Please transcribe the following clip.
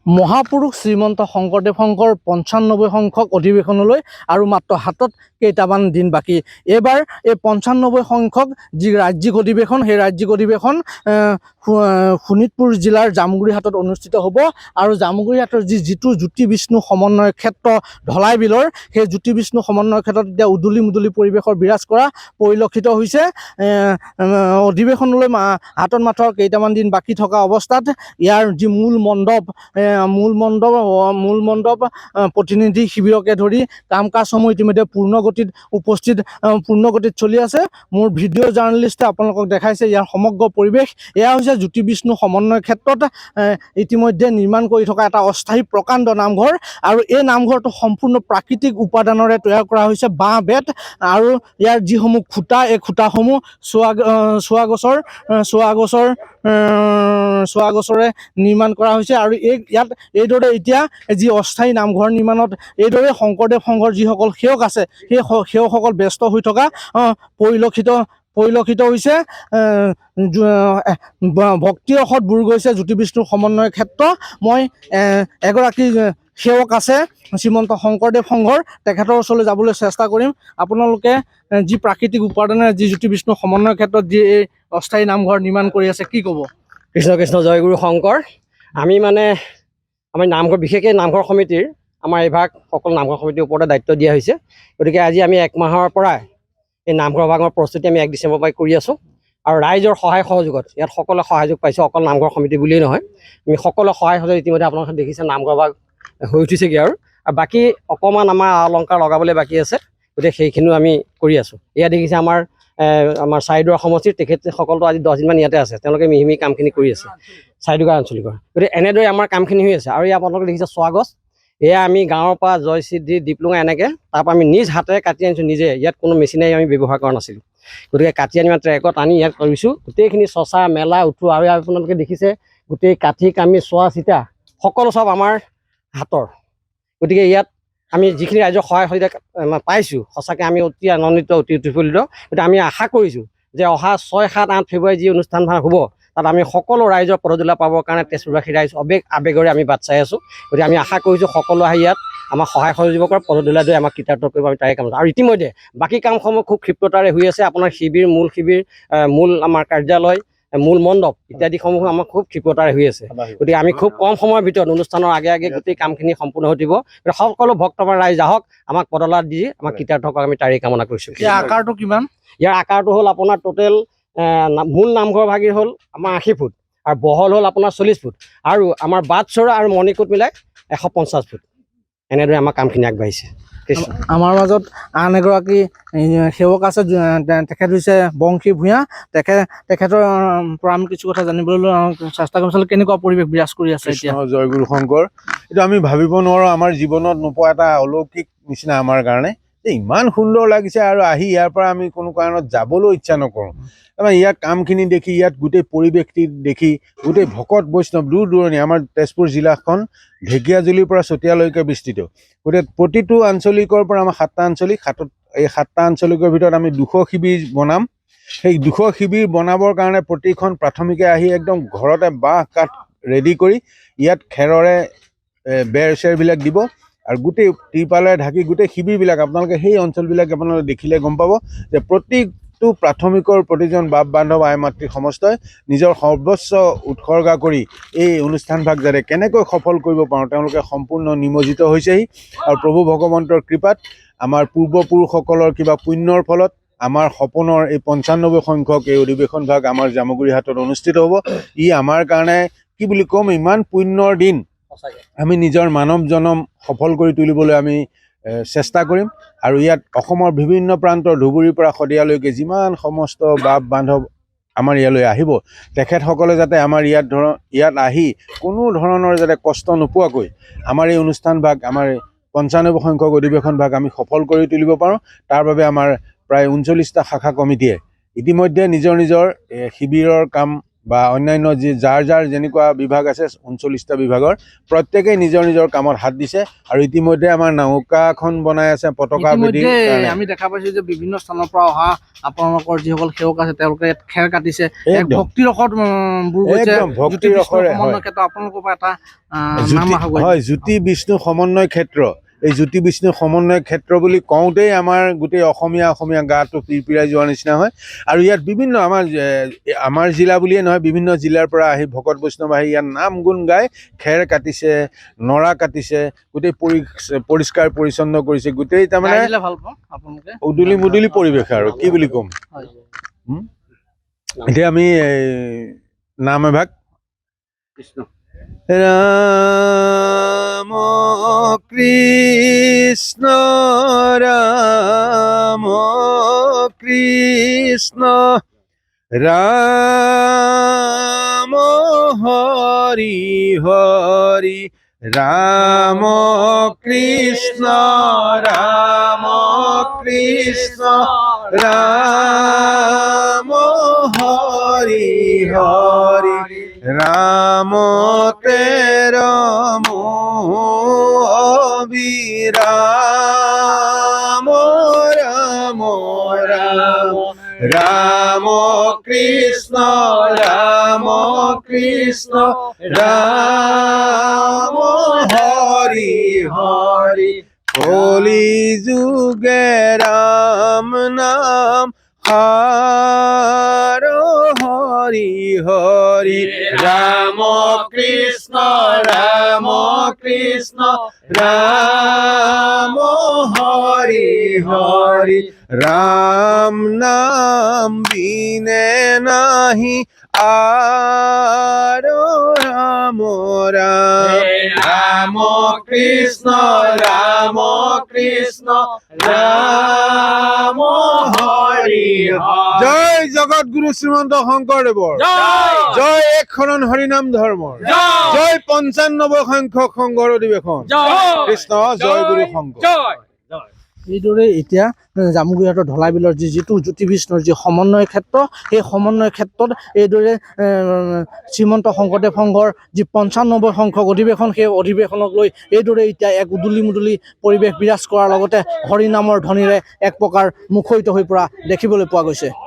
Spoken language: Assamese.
মহাপুৰুষ শ্ৰীমন্ত শংকৰদেৱ শংকৰ ৯৫ সংখ্যক অধিৱেশনলৈ আৰু মাত্ৰ হাতত কেইটামান দিন বাকী। এইবাৰ এই ৯৫ সংখ্যক যি ৰাজ্যিক অধিৱেশন, সেই ৰাজ্যিক অধিৱেশন শোণিতপুৰ জিলাৰ জামুগুৰিহাটত অনুষ্ঠিত হ'ব। আৰু জামুগুৰিহাটৰ যিটো জ্যোতি বিষ্ণু সমন্বয় ক্ষেত্ৰ ঢলাই বিলৰ, সেই জ্যোতি বিষ্ণু সমন্বয় ক্ষেত্ৰত এতিয়া উদুলি মুদুলি পৰিৱেশৰ বিৰাজ কৰা পৰিলক্ষিত হৈছে। অধিৱেশনলৈ হাতত মাত্ৰ কেইটামান দিন বাকী থকা অৱস্থাত ইয়াৰ যি মূল মণ্ডপ প্ৰতিনিধি শিবিৰকে ধৰি কাম কাজসমূহ ইতিমধ্যে পূৰ্ণগতিত চলি আছে। মোৰ ভিডিঅ' জাৰ্ণালিষ্টে আপোনালোকক দেখাইছে ইয়াৰ সমগ্ৰ পৰিৱেশ। এয়া হৈছে জ্যোতি বিষ্ণু সমন্বয় ক্ষেত্ৰত ইতিমধ্যে নিৰ্মাণ কৰি থকা এটা অস্থায়ী প্ৰকাণ্ড নামঘৰ। আৰু এই নামঘৰটো সম্পূৰ্ণ প্ৰাকৃতিক উপাদানেৰে তৈয়াৰ কৰা হৈছে। বাঁহ বেত আৰু ইয়াৰ যিসমূহ খুঁটা, এই খুঁটাসমূহ চোৱা গছৰে নিৰ্মাণ কৰা হৈছে। আৰু ইয়াত এইদৰে এতিয়া যি অস্থায়ী নামঘৰ নিৰ্মাণত এইদৰে শংকৰদেৱ সংঘৰ যিসকল সেৱক আছে, সেই সেৱকসকল ব্যস্ত হৈ থকা পৰিলক্ষিত হৈছে। ভক্তি ৰসত বুৰ গৈছে জ্যোতি বিষ্ণু সমন্বয় ক্ষেত্ৰ। মই এগৰাকী সেৱক আছে শ্ৰীমন্ত শংকৰদেৱ সংঘৰ, তেখেতৰ ওচৰলৈ যাবলৈ চেষ্টা কৰিম। আপোনালোকে যি প্ৰাকৃতিক উপাদানেৰে যি জ্যোতি বিষ্ণু সমন্বয় ক্ষেত্ৰত যি এই অস্থায়ী নামঘৰ নিৰ্মাণ কৰি আছে, কি ক'ব? কৃষ্ণ কৃষ্ণ, জয়গুৰু শংকৰ। আমি নামঘৰ, বিশেষকৈ নামঘৰ সমিতিৰ আমাৰ এইভাগ সকলো নামঘৰ সমিতিৰ ওপৰতে দায়িত্ব দিয়া হৈছে। গতিকে আজি আমি 1 মাহৰ পৰা এই নামঘৰ ভাগৰ প্ৰস্তুতি আমি 1 ডিচেম্বৰ পৰা কৰি আছোঁ। আৰু ৰাইজৰ সহায় সহযোগত ইয়াত সকলোৱে সহযোগ পাইছোঁ। অকল নামঘৰ সমিতি বুলিয়েই নহয়, আমি সকলোৱে সহায় সহযোগ ইতিমধ্যে আপোনালোকে দেখিছে নামঘৰ ভাগ হৈ উঠিছেগৈ। আৰু বাকী অকণমান আমাৰ অলংকাৰ লগাবলৈ বাকী আছে, গতিকে সেইখিনিও আমি কৰি আছোঁ। এয়া দেখিছে আমাৰ চাৰিদুৱাৰ সমষ্টিৰ তেখেতসকলতো আজি 10 দিনমান ইয়াতে আছে, তেওঁলোকে মিহি কামখিনি কৰি আছে চাৰিদুৱাৰ আঞ্চলিকৰ। গতিকে এনেদৰে আমাৰ কামখিনি হৈ আছে। আৰু ইয়াত আপোনালোকে দেখিছে চোৱা গছ, এয়া আমি গাঁৱৰ পৰা জয়সিদ্ধি দীপলুঙা এনেকৈ তাৰপৰা আমি নিজ হাতেৰে কাটি আনিছোঁ নিজে। ইয়াত কোনো মেচিনাৰী আমি ব্যৱহাৰ কৰা নাছিলোঁ। গতিকে কাটি আনি ট্ৰেকত আনি ইয়াত কৰিছোঁ। গোটেইখিনি চচা মেলা উঠোৱা, আৰু আপোনালোকে দেখিছে গোটেই কাঠি কামি চোৱা চিতা সকলো চব আমাৰ হাতৰ। গতিকে ইয়াত আমি যিখিনি ৰাইজৰ সহায় সহযোগিতা পাইছোঁ, সঁচাকৈ আমি অতি আনন্দিত, অতি উৎফুল্লিত। গতিকে আমি আশা কৰিছোঁ যে অহা 6, 7, 8 ফেব্ৰুৱাৰী যি অনুষ্ঠান ভাগ হ'ব, তাত আমি সকলো ৰাইজৰ পদধূলা পাবৰ কাৰণে তেজপুৰবাসী ৰাইজ আৱেগেৰে আমি বাট চাই আছোঁ। গতিকে আমি আশা কৰিছোঁ সকলো আহি ইয়াত আমাক সহায় সহযোগ কৰে, পদধূলা লৈ আমাক কৃতাৰ্থ কৰিব, আমি তাৰে কাম। আৰু ইতিমধ্যে বাকী কামসমূহ খুব ক্ষিপ্ৰতাৰে হৈ আছে। আপোনাৰ মূল আমাৰ কাৰ্যালয়, মূল মণ্ডপ ইত্যাদিসমূহ আমাৰ খুব ক্ষিপ্ৰতাৰে হৈ আছে। গতিকে আমি খুব কম সময়ৰ ভিতৰত অনুষ্ঠানৰ আগে গোটেই কামখিনি সম্পূৰ্ণ হৈ দিব। সকলো ভক্তবান ৰাইজ আহক, আমাক পদধূলা দি আমাক কৃতাৰ্থ কৰক, আমি তাৰেই কামনা কৰিছোঁ। ইয়াৰ আকাৰটো কিমান? ইয়াৰ আকাৰটো হ'ল আপোনাৰ টোটেল মূল নামঘৰ ভাগিৰ হ'ল আমাৰ 80 ফুট, আৰু বহল হ'ল আপোনাৰ 40 ফুট, আৰু আমাৰ বাটচৰা আৰু মণিকূট মিলাই 150 ফুট। এনেদৰে আমাৰ কামখিনি আগবাঢ়িছে। আমাৰ মাজত আন এগৰাকী সেৱক আছে, তেখেত হৈছে বংশী ভূঞা। তেখেতৰ পৰা আমি কিছু কথা জানিবলৈ চেষ্টা কৰিম। কেনেকুৱা পৰিৱেশ বিৰাজ কৰি আছে এতিয়া? জয়গুৰু শংকৰ, এইটো আমি ভাবিব নোৱাৰোঁ, আমাৰ জীৱনত নোপোৱা এটা অলৌকিক নিচিনা আমাৰ কাৰণে। ইমান সুন্দৰ লাগিছে, আৰু আহি ইয়াৰ পৰা আমি কোনো কাৰণত যাবলৈ ইচ্ছা নকৰোঁ। তাৰমানে ইয়াত কামখিনি দেখি, ইয়াত গোটেই পৰিৱেশটি দেখি, গোটেই ভকত বৈষ্ণৱ দূৰ দূৰণি, আমাৰ তেজপুৰ জিলাখন ঢেকীয়াজুলিৰ পৰা চতিয়ালৈকে বিস্তৃত। গতিকে প্ৰতিটো আঞ্চলিকৰ পৰা আমাৰ 7টা আঞ্চলিক, এই 7টা আঞ্চলিকৰ ভিতৰত আমি 200 শিবিৰ বনাম। সেই 200 শিবিৰ বনাবৰ কাৰণে প্ৰতিখন প্ৰাথমিকে আহি একদম ঘৰতে বাঁহ কাঠ ৰেডি কৰি ইয়াত খেৰৰে বেৰ চেৰবিলাক দিব, আৰু গোটেই ত্ৰিপালেৰে ঢাকি গোটেই শিবিৰবিলাক আপোনালোকে সেই অঞ্চলবিলাক আপোনালোকে দেখিলে গম পাব যে প্ৰত্যেকটো প্ৰাথমিকৰ প্ৰতিজন বাপ বান্ধৱ আই মাতৃ সমস্তই নিজৰ সৰ্বোচ্চ উৎসৰ্গা কৰি এই অনুষ্ঠানভাগ যাতে কেনেকৈ সফল কৰিব পাৰোঁ তেওঁলোকে সম্পূৰ্ণ নিমজ্জিত হৈছেহি। আৰু প্ৰভু ভগৱন্তৰ কৃপাত আমাৰ পূৰ্বপুৰুষসকলৰ কিবা পুণ্যৰ ফলত আমাৰ সপোনৰ এই 95 সংখ্যক এই অধিৱেশন ভাগ আমাৰ জামুগুৰিহাটত অনুষ্ঠিত হ'ব। ই আমাৰ কাৰণে কি বুলি ক'ম, ইমান পুণ্যৰ দিন। আমি নিজৰ মানৱ জনম সফল কৰি তুলিবলৈ আমি চেষ্টা কৰিম। আৰু ইয়াত অসমৰ বিভিন্ন প্ৰান্তৰ ধুবুৰীৰ পৰা শদিয়ালৈকে যিমান সমস্ত বাপ বান্ধৱ আমাৰ ইয়ালৈ আহিব, তেখেতসকলে যাতে আমাৰ ইয়াত আহি কোনো ধৰণৰ যাতে কষ্ট নোপোৱাকৈ আমাৰ এই অনুষ্ঠান ভাগ, আমাৰ 95 সংখ্যক অধিৱেশন ভাগ আমি সফল কৰি তুলিব পাৰোঁ। তাৰ বাবে আমাৰ প্ৰায় 39টা শাখা কমিটিয়ে ইতিমধ্যে নিজৰ শিবিৰৰ কাম বা অন্যান্য যাৰ যাৰ যেনেকুৱা বিভাগ আছে 39টা বিভাগৰ প্ৰত্যেকেই নিজৰ নিজৰ কামত হাত দিছে আৰু ইতিমধ্যে আমাৰ নৌকাখন বনাই আছে পতাকা বেদীৰ ইতিমধ্যে কাৰণে। আমি দেখা পাইছো যে বিভিন্ন স্থানৰ পৰা অহা আপোনালোকৰ যিসকল সেৱক আছে তেওঁলোকে ইয়াত খেৰ কাটিছে এক একদম ভক্তিৰসত বুৰ গৈছে একদম ভক্তিৰ ৰসৰে সমন্বয় ক্ষেত্ৰ আপোনালোকৰ পৰা এটা নাম আশা কৰিছো। হয় জ্যোতি বিষ্ণু সমন্বয় ক্ষেত্ৰ। এই জ্যোতি বিষ্ণু সমন্বয় ক্ষেত্ৰ বুলি কওঁতেই আমাৰ গোটেই অসমীয়া গাটো পিৰপিৰাই যোৱাৰ নিচিনা হয় আৰু ইয়াত বিভিন্ন আমাৰ জিলা বুলিয়ে নহয় বিভিন্ন জিলাৰ পৰা আহি ভকত বৈষ্ণৱ আহি ইয়াত নাম গুণ গাই খেৰ কাটিছে, নৰা কাটিছে, গোটেই পৰিষ্কাৰ পৰিচ্ছন্ন কৰিছে, গোটেই তাৰমানে গাই দিলে ভাল পাওঁ আপোনালোকে। উদুলি মুদুলি পৰিৱেশ আৰু কি বুলি ক'ম। হয়। এতিয়া আমি নাম এভাগ কৃষ্ণ ৰাম কৃষ্ণ ৰাম কৃষ্ণ ৰাম হৰি হৰি ৰাম কৃষ্ণ ৰাম কৃষ্ণ ৰাম হৰি হৰি রাম তেরম অবিরাম রাম রাম রাম কৃষ্ণ রাম কৃষ্ণ রাম হরি হরি কলি যুগে রাম নাম হার হরি হরি রাম কৃষ্ণ রাম কৃষ্ণ রাম হরি হরি রাম নাম বিনে নাহি আর রাম রাম রাম কৃষ্ণ রাম কৃষ্ণ রাম হরি হরি। জয় জগৎগুৰু শ্ৰীমন্ত শংকৰদেৱৰ জয় এক শৰণ হৰিনাম ধৰ্মৰ জয় 95 সংখ্যক সংঘৰ অধিৱেশন কৃষ্ণ জয় গুৰু শংকৰ। এইদৰে এতিয়া জামুগুৰিহাটৰ ঢলাইবিলৰ যিটো জ্যোতি বিষ্ণুৰ যি সমন্বয় ক্ষেত্ৰ সেই সমন্বয় ক্ষেত্ৰত এইদৰে শ্ৰীমন্ত শংকৰদেৱ সংঘৰ যি 95 সংখ্যক অধিৱেশন সেই অধিৱেশনক লৈ এইদৰে এতিয়া এক উদুলি মুদুলি পৰিৱেশ বিৰাজ কৰাৰ লগতে হৰিনামৰ ধ্বনিৰে এক প্ৰকাৰ মুখৰিত হৈ পৰা দেখিবলৈ পোৱা গৈছে।